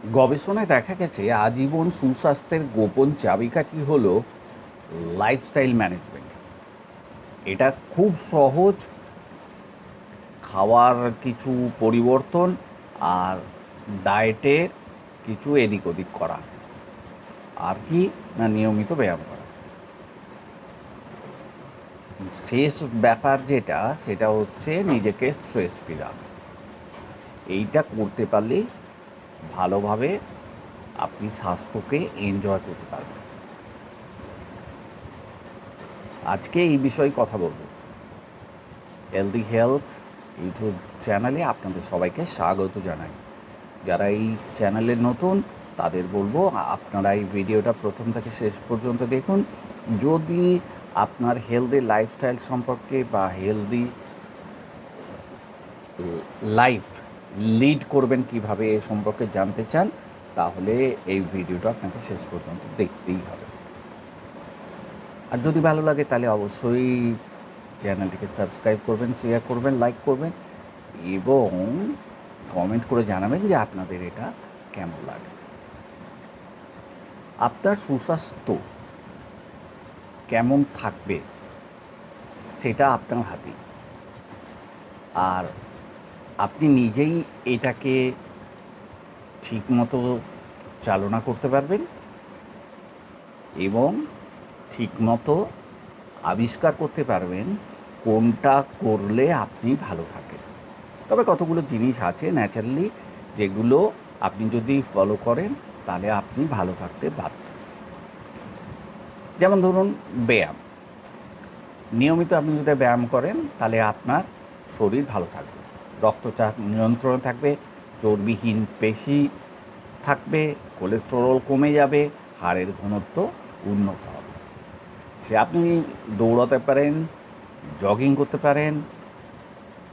গবেষণায় দেখা গেছে আজীবন সুস্বাস্থ্যের গোপন চাবিকাঠি হলো লাইফস্টাইল ম্যানেজমেন্ট। এটা খুব সহজ। খাওয়ার কিছু পরিবর্তন আর ডায়েটের কিছু এদিক ওদিক করা, আর কি না নিয়মিত ব্যায়াম করা। শেষ ব্যাপার যেটা, সেটা হচ্ছে নিজেকে স্ট্রেস ফ্রি রাখা। এইটা করতে পারলেই ভালোভাবে আপনি স্বাস্থ্যকে এনজয় করতে পারবেন। আজকে এই বিষয়ে কথা বলবো। হেলদি হেলথ ইউটিউব চ্যানেলে আপনাদের সবাইকে স্বাগত জানাই। যারা এই চ্যানেলে নতুন তাদের বলবো আপনারা এই ভিডিওটা প্রথম থেকে শেষ পর্যন্ত দেখুন। যদি আপনার হেলদি লাইফস্টাইল সম্পর্কে বা হেলদি লাইফ লিড করবেন কিভাবে এ সম্পর্কে জানতে চান, তাহলে এই ভিডিওটা আপনাকে শেষ পর্যন্ত দেখতেই হবে। আর যদি ভালো লাগে তাহলে অবশ্যই চ্যানেলটিকে সাবস্ক্রাইব করবেন, শেয়ার করবেন, লাইক করবেন এবং কমেন্ট করে জানাবেন যে আপনাদের এটা কেমন লাগে। আপনার সুস্বাস্থ্য কেমন থাকবে সেটা আপনার হাতে, আর আপনি নিজেই এটাকে ঠিকমতো চালনা করতে পারবেন এবং ঠিকমতো আবিষ্কার করতে পারবেন কোনটা করলে আপনি ভালো থাকেন। তবে কতগুলো জিনিস আছে ন্যাচারালি, যেগুলো আপনি যদি ফলো করেন তাহলে আপনি ভালো থাকতে বাধ্য। যেমন ধরুন ব্যায়াম। নিয়মিত আপনি যদি ব্যায়াম করেন তাহলে আপনার শরীর ভালো থাকবে, রক্তচাপ নিয়ন্ত্রণে থাকবে, চর্বিহীন পেশি থাকবে, কোলেস্টেরল কমে যাবে, হাড়ের ঘনত্ব উন্নত হবে। সে আপনি দৌড়াতে পারেন, জগিং করতে পারেন,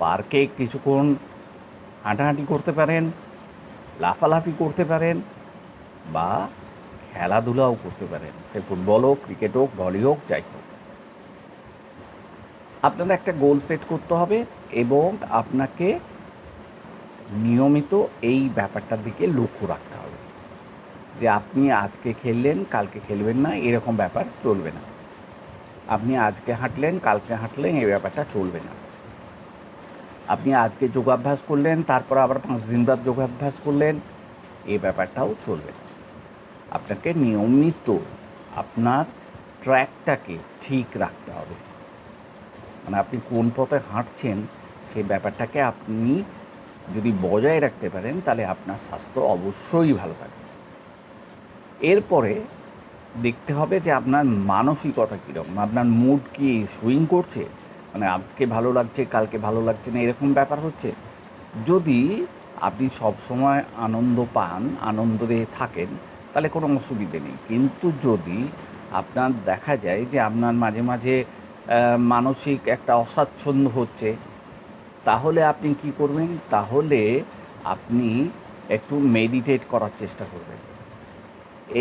পার্কে কিছুক্ষণ হাঁটাহাঁটি করতে পারেন, লাফালাফি করতে পারেন, বা খেলাধুলাও করতে পারেন, সে ফুটবল হোক, ক্রিকেট হোক, ভলি হোক, যাই হোক। আপনার একটা গোল সেট করতে হবে এবং আপনাকে নিয়মিত এই ব্যাপারটার দিকে লক্ষ্য রাখতে হবে যে আপনি আজকে খেললেন, কালকে খেলবেন না, এরকম ব্যাপার চলবে না। আপনি আজকে হাঁটলেন, কালকে হাঁটলেন, এই ব্যাপারটা চলবে না। আপনি আজকে যোগাভ্যাস করলেন, তারপর আবার 5 দিন বাদ যোগাভ্যাস করলেন, এই ব্যাপারটাও চলবে না। আপনাকে নিয়মিত আপনার ট্র্যাকটাকে ঠিক রাখতে হবে। মানে আপনি কোন পথে হাঁটছেন সেই ব্যাপারটাকে আপনি যদি বজায় রাখতে পারেন তাহলে আপনার স্বাস্থ্য অবশ্যই ভালো থাকবে। এরপরে দেখতে হবে যে আপনার মানসিকতা কীরকম, আপনার মুড কি সুইং করছে, মানে আজকে ভালো লাগছে, কালকে ভালো লাগছে না, এরকম ব্যাপার হচ্ছে। যদি আপনি সবসময় আনন্দ পান, আনন্দে থাকেন, তাহলে কোনো অসুবিধে নেই। কিন্তু যদি আপনার দেখা যায় যে আপনার মাঝে মাঝে মানসিক একটা অস্বাচ্ছন্দ্য হচ্ছে, তাহলে আপনি কি করবেন? তাহলে আপনি একটু মেডিটেট করার চেষ্টা করবেন।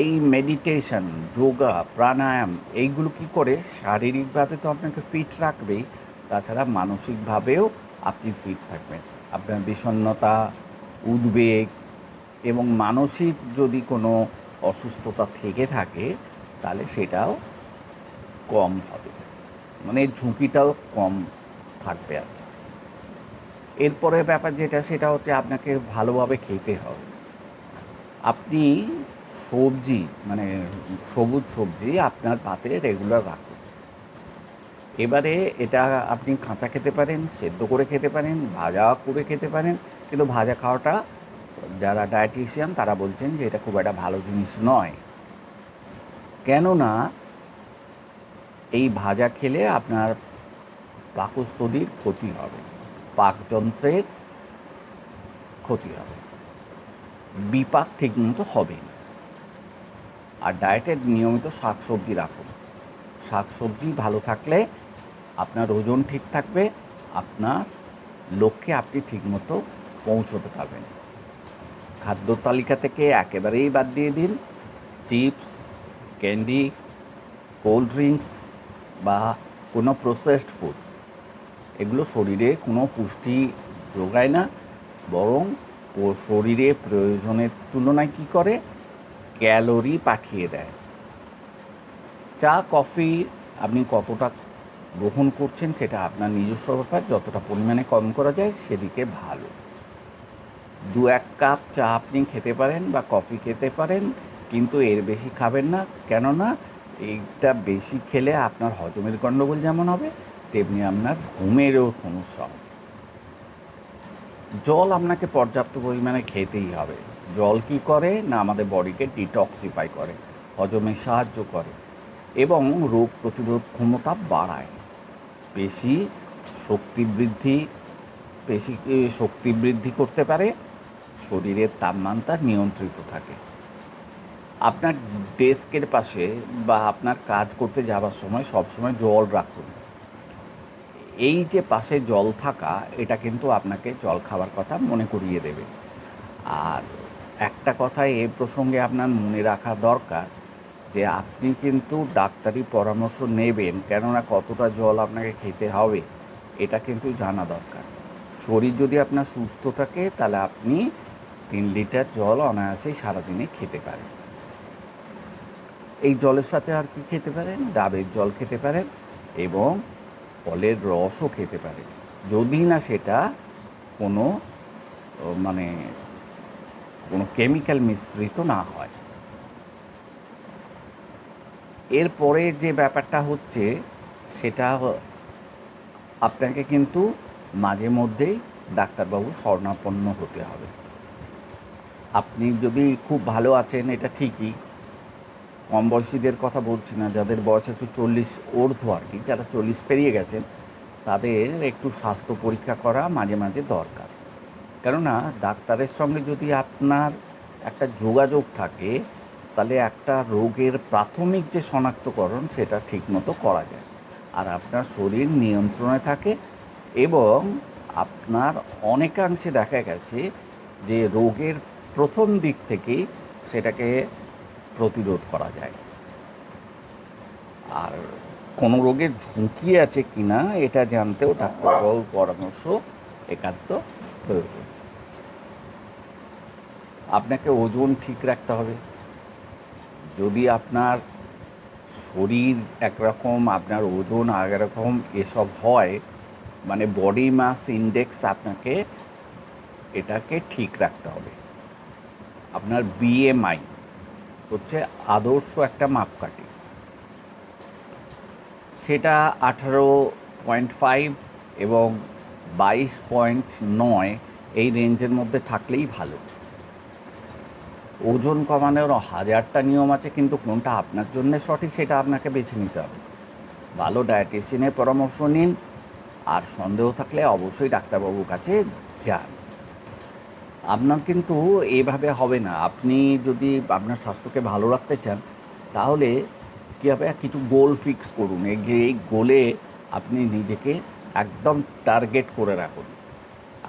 এই মেডিটেশন, যোগা, প্রাণায়াম এইগুলো কী করে শারীরিকভাবে তো আপনাকে ফিট রাখবেই, তাছাড়া মানসিকভাবেও আপনি ফিট থাকবেন। আপনার বিষণ্ণতা, উদ্বেগ এবং মানসিক যদি কোনো অসুস্থতা থেকে থাকে তাহলে সেটাও কম হবে, মানে ঝুঁকিটাও কম থাকবে আর কি। এরপরে ব্যাপার যেটা, সেটা হচ্ছে আপনাকে ভালোভাবে খেতে হবে। আপনি সবজি, মানে সবুজ সবজি আপনার পাতে রেগুলার রাখুন। এবারে এটা আপনি কাঁচা খেতে পারেন, সেদ্ধ করে খেতে পারেন, ভাজা করে খেতে পারেন, কিন্তু ভাজা খাওয়াটা যারা ডায়েটিশিয়ান তারা বলছেন যে এটা খুব একটা ভালো জিনিস নয়। কেননা এই ভাজা খেলে আপনার পাকস্থলীর ক্ষতি হবে, পাকযন্ত্রের ক্ষতি হবে, বিপাক ঠিকমতো হবে না। আর ডায়েটের নিয়মিত শাকসবজি রাখুন। শাকসবজি ভালো থাকলে আপনার ওজন ঠিক থাকবে, আপনার লক্ষ্যে আপনি ঠিকমতো পৌঁছতে পারবেন। খাদ্য তালিকা থেকে একেবারেই বাদ দিয়ে দিন চিপস, ক্যান্ডি, কোল্ড ড্রিঙ্কস বা কোনো প্রসেসড ফুড। এগুলো শরীরে কোনো পুষ্টি যোগায় না, বরং শরীরে প্রয়োজনের তুলনায় কী করে, ক্যালোরি পাঠিয়ে দেয়। চা কফি আপনি কতটা গ্রহণ করছেন সেটা আপনার নিজস্ব ব্যাপার, যতটা পরিমাণে কম করা যায় সেদিকে ভালো। 2-1 কাপ চা আপনি খেতে পারেন বা কফি খেতে পারেন, কিন্তু এর বেশি খাবেন না। কেননা এইটা বেশি খেলে আপনার হজমের গণ্ডগোল যেমন হবে, তেমনি আপনার ঘুমেরও সমস্যা হবে। জল আপনাকে পর্যাপ্ত পরিমাণে খেতেই হবে। জল কী করে না, আমাদের বডিকে ডিটক্সিফাই করে, হজমে সাহায্য করে এবং রোগ প্রতিরোধ ক্ষমতা বাড়ায়। পেশি শক্তি বৃদ্ধি করতে পারে, শরীরের তাপমাত্রা নিয়ন্ত্রিত থাকে। আপনার ডেস্কের পাশে বা আপনার কাজ করতে যাওয়ার সময় সবসময় জল রাখুন। এই যে পাশে জল থাকা, এটা কিন্তু আপনাকে জল খাওয়ার কথা মনে করিয়ে দেবে। আর একটা কথা এ প্রসঙ্গে আপনার মনে রাখা দরকার যে আপনি কিন্তু ডাক্তারি পরামর্শ নেবেন, কেননা কতটা জল আপনাকে খেতে হবে এটা কিন্তু জানা দরকার। শরীর যদি আপনার সুস্থ থাকে তাহলে আপনি 3 লিটার জল অনায়াসেই সারাদিনে খেতে পারেন। এই জলের সাথে আর কি খেতে পারেন, ডাবের জল খেতে পারেন এবং ফলের রসও খেতে পারেন, যদি না সেটা কোনো কোনো কেমিক্যাল মিশ্রিত না হয়। এরপরে যে ব্যাপারটা হচ্ছে সেটা আপনাকে কিন্তু মাঝে মধ্যেই ডাক্তারবাবুর শরণাপন্ন হতে হবে। আপনি যদি খুব ভালো আছেন এটা ঠিকই, কম বয়সীদের কথা বলছি না, যাদের বয়স একটু 40 ঊর্ধ্ব আর কি, যারা 40 পেরিয়ে গেছেন তাদের একটু স্বাস্থ্য পরীক্ষা করা মাঝে মাঝে দরকার। কেননা ডাক্তারের সঙ্গে যদি আপনার একটা যোগাযোগ থাকে তাহলে একটা রোগের প্রাথমিক যে শনাক্তকরণ সেটা ঠিকমতো করা যায়, আর আপনার শরীর নিয়ন্ত্রণে থাকে এবং আপনার অনেকাংশে দেখা গেছে যে রোগের প্রথম দিক থেকেই সেটাকে প্রতিরোধ করা যায়। আর কোনো রোগের ঝুঁকি আছে কি না এটা জানতেও ডাক্তারবাবুর পরামর্শ একান্ত প্রয়োজন। আপনাকে ওজন ঠিক রাখতে হবে। যদি আপনার শরীর একরকম, আপনার ওজন আর একরকম এসব হয়, মানে বডি মাস ইন্ডেক্স আপনাকে এটাকে ঠিক রাখতে হবে। আপনার বিএমআই হচ্ছে আদর্শ একটা মাপকাঠি, সেটা 18.5 এবং 22.9 এই রেঞ্জের মধ্যে থাকলেই ভালো। ওজন কমানোর 1000টা নিয়ম আছে, কিন্তু কোনটা আপনার জন্য সঠিক সেটা আপনাকে বেছে নিতে হবে। ভালো ডায়েটিশিয়ানের পরামর্শ নিন, আর সন্দেহ থাকলে অবশ্যই ডাক্তারবাবুর কাছে যান। আপনার কিন্তু এভাবে হবে না। আপনি যদি আপনার স্বাস্থ্যকে ভালো রাখতে চান তাহলে কী হবে, কিছু গোল ফিক্স করুন। এই গোলে আপনি নিজেকে একদম টার্গেট করে রাখুন।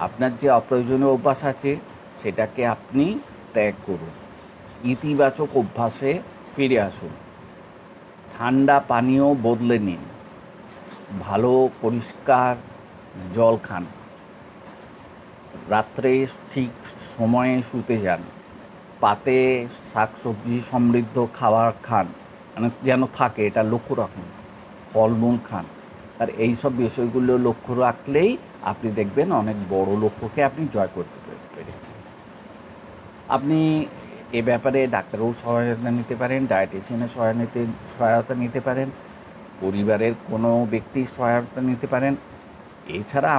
আপনার যে অপ্রয়োজনীয় অভ্যাস আছে সেটাকে আপনি ত্যাগ করুন, ইতিবাচক অভ্যাসে ফিরে আসুন। ঠান্ডা পানীয় বদলে নিন, ভালো পরিষ্কার জল খান, রাত্রে ঠিক সময়ে শুতে যান, পাতে শাকসবজি সমৃদ্ধ খাবার খান, মানে যেন থাকে এটা লক্ষ্য রাখুন, ফলমূল খান। আর এই সব বিষয়গুলো লক্ষ্য রাখলেই আপনি দেখবেন অনেক বড় লক্ষ্যকে আপনি জয় করতে পেরেছেন। আপনি এ ব্যাপারে ডাক্তারবাবুর সহায়তা নিতে পারেন, ডায়েটিশিয়ানের সহায়তা নিতে পারেন, পরিবারের কোনো ব্যক্তির সহায়তা নিতে পারেন। এছাড়া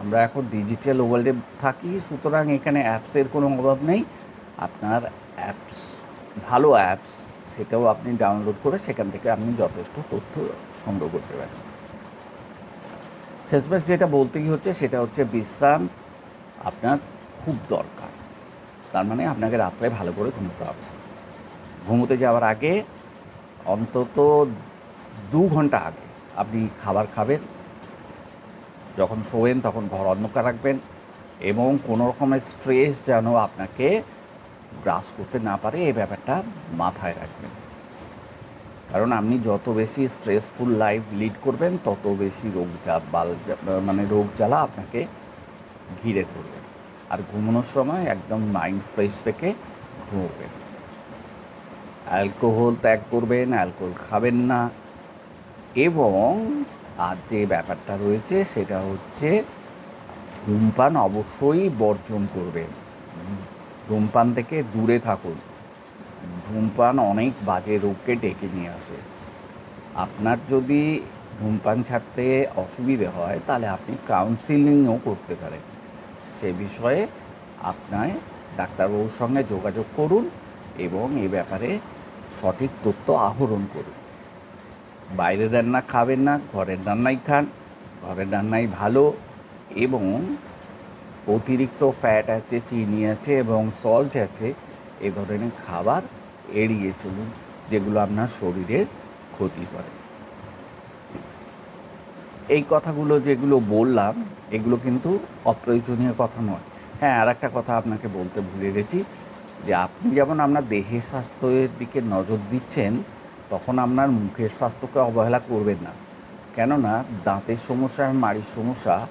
আমরা এখন ডিজিটাল ওয়ার্ল্ডে থাকি, সুতরাং এখানে অ্যাপসের কোনো অভাব নেই। আপনার ভালো অ্যাপস, সেটাও আপনি ডাউনলোড করে সেখান থেকে আপনি যথেষ্ট তথ্য সংগ্রহ করতে পারেন। শেষমেশ যেটা বলতেই হচ্ছে সেটা হচ্ছে বিশ্রাম আপনার খুব দরকার। তার মানে আপনাকে রাত্রে ভালো করে ঘুমোতে হবে। ঘুমোতে যাওয়ার আগে অন্তত 2 ঘন্টা আগে আপনি খাবার খাবেন। যখন শোবেন তখন ঘর অন্ধকার রাখবেন এবং কোনো রকমের স্ট্রেস যেন আপনাকে গ্রাস করতে না পারে এই ব্যাপারটা মাথায় রাখবেন। কারণ আপনি যত বেশি স্ট্রেসফুল লাইফ লিড করবেন তত বেশি রোগ জ্বালা আপনাকে ঘিরে ধরবে। আর ঘুমানোর সময় একদম মাইন্ড ফ্রেশ রেখে ঘুমোবেন। অ্যালকোহল ত্যাগ করবেন, অ্যালকোহল খাবেন না। এবং আর যে ব্যাপারটা রয়েছে সেটা হচ্ছে ধূমপান অবশ্যই বর্জন করবেন। ধূমপান থেকে দূরে থাকুন। ধূমপান অনেক বাজে রোগকে ডেকে নিয়ে আসে। আপনার যদি ধূমপান ছাড়তে অসুবিধে হয় তাহলে আপনি কাউন্সিলিংও করতে পারেন। সে বিষয়ে আপনার ডাক্তারবাবুর সঙ্গে যোগাযোগ করুন এবং এ ব্যাপারে সঠিক তথ্য আহরণ করুন। বাইরের রান্না খাবেন না, ঘরের রান্নাই খান। ঘরের রান্নাই ভালো। এবং অতিরিক্ত ফ্যাট আছে, চিনি আছে এবং সল্ট আছে, এ ধরনের খাবার এড়িয়ে চলুন যেগুলো আপনার শরীরের ক্ষতি করে। এই কথাগুলো যেগুলো বললাম এগুলো কিন্তু অপ্রয়োজনীয় কথা নয়। হ্যাঁ, আর একটা কথা আপনাকে বলতে ভুলে গেছি, যে আপনি যেমন আপনার দেহের স্বাস্থ্যের দিকে নজর দিচ্ছেন, তখন আপনার মুখের স্বাস্থ্যকে অবহেলা করবেন না। কেননা দাঁতের সমস্যা আর মাড়ির সমস্যা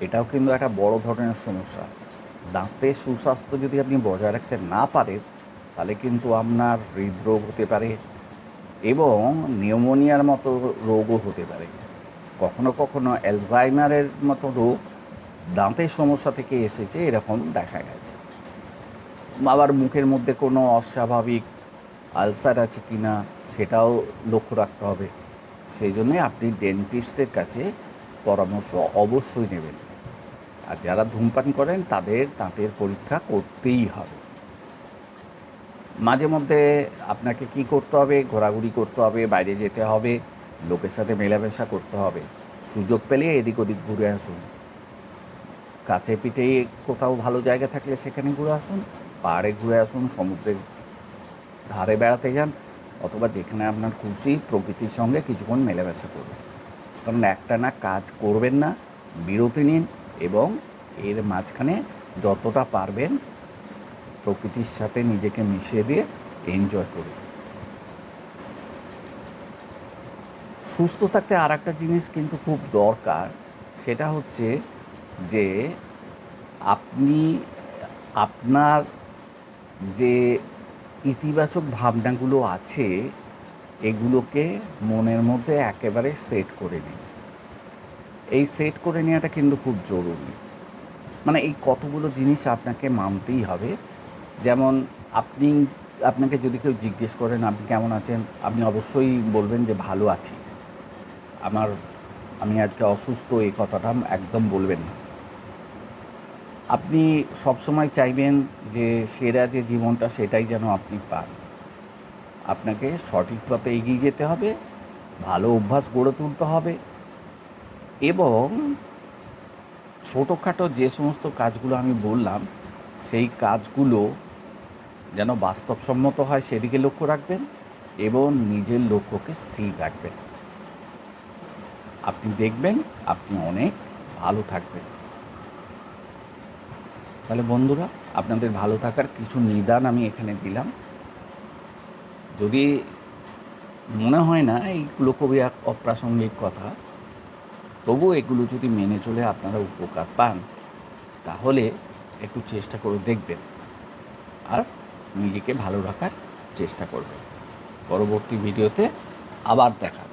এটাও কিন্তু একটা বড় ধরনের সমস্যা। দাঁতের সুস্বাস্থ্য যদি আপনি বজায় রাখতে না পারেন তাহলে কিন্তু আপনার হৃদরোগ হতে পারে এবং নিউমোনিয়ার মতো রোগও হতে পারে। কখনো কখনো অ্যালজাইমারের মতো রোগ দাঁতের সমস্যা থেকে এসেছে, এরকম দেখা গেছে। আবার মুখের মধ্যে কোনো অস্বাভাবিক আলসার আছে কি না সেটাও লক্ষ্য রাখতে হবে। সেই জন্যে আপনি ডেন্টিস্টের কাছে পরামর্শ অবশ্যই নেবেন। আর যারা ধূমপান করেন তাদের দাঁতের পরীক্ষা করতেই হবে। মাঝে মধ্যে আপনাকে কি করতে হবে? ঘোরাঘুরি করতে হবে, বাইরে যেতে হবে, লোকের সাথে মেলামেশা করতে হবে। সুযোগ পেলে এদিক ওদিক ঘুরে আসুন। কাছে পিঠে কোথাও ভালো জায়গা থাকলে সেখানে ঘুরে আসুন, পাহাড়ে ঘুরে আসুন, সমুদ্রের ধারে বেড়াতে যান, অথবা যেখানে আপনার খুশি প্রকৃতির সঙ্গে কিছুক্ষণ মেলামেশা করুন। কারণ একটানা কাজ করবেন না, বিরতি নিন এবং এর মাঝখানে যতটা পারবেন প্রকৃতির সাথে নিজেকে মিশিয়ে দিয়ে এনজয় করুন। সুস্থ থাকতে আর একটা জিনিস কিন্তু খুব দরকার, সেটা হচ্ছে যে আপনি আপনার যে ইতিবাচক ভাবনাগুলো আছে এগুলোকে মনের মধ্যে একেবারে সেট করে নিন। এই সেট করে নেওয়াটা কিন্তু খুব জরুরি। মানে এই কতগুলো জিনিস আপনাকে মানতেই হবে। যেমন আপনাকে যদি কেউ জিজ্ঞেস করেন আপনি কেমন আছেন, আপনি অবশ্যই বলবেন যে ভালো আছি। আমি আজকে অসুস্থ, এই কথাটা একদম বলবেন না। আপনি সবসময় চাইবেন যে সেরা যে জীবনটা সেটাই যেন আপনি পান। আপনাকে সঠিক পথে এগিয়ে যেতে হবে, ভালো অভ্যাস গড়ে তুলতে হবে এবং ছোটোখাটো যে সমস্ত কাজগুলো আমি বললাম সেই কাজগুলো যেন বাস্তবসম্মত হয় সেদিকে লক্ষ্য রাখবেন এবং নিজের লক্ষ্যকে স্থির রাখবেন। আপনি দেখবেন আপনি অনেক ভালো থাকবেন। তাহলে বন্ধুরা, আপনাদের ভালো থাকার কিছু নিদান আমি এখানে দিলাম। যদি মনে হয় না এইগুলো খুবই এক অপ্রাসঙ্গিক কথা, তবুও এগুলো যদি মেনে চলে আপনারা উপকার পান তাহলে একটু চেষ্টা করে দেখবেন আর নিজেকে ভালো রাখার চেষ্টা করবেন। পরবর্তী ভিডিওতে আবার দেখা।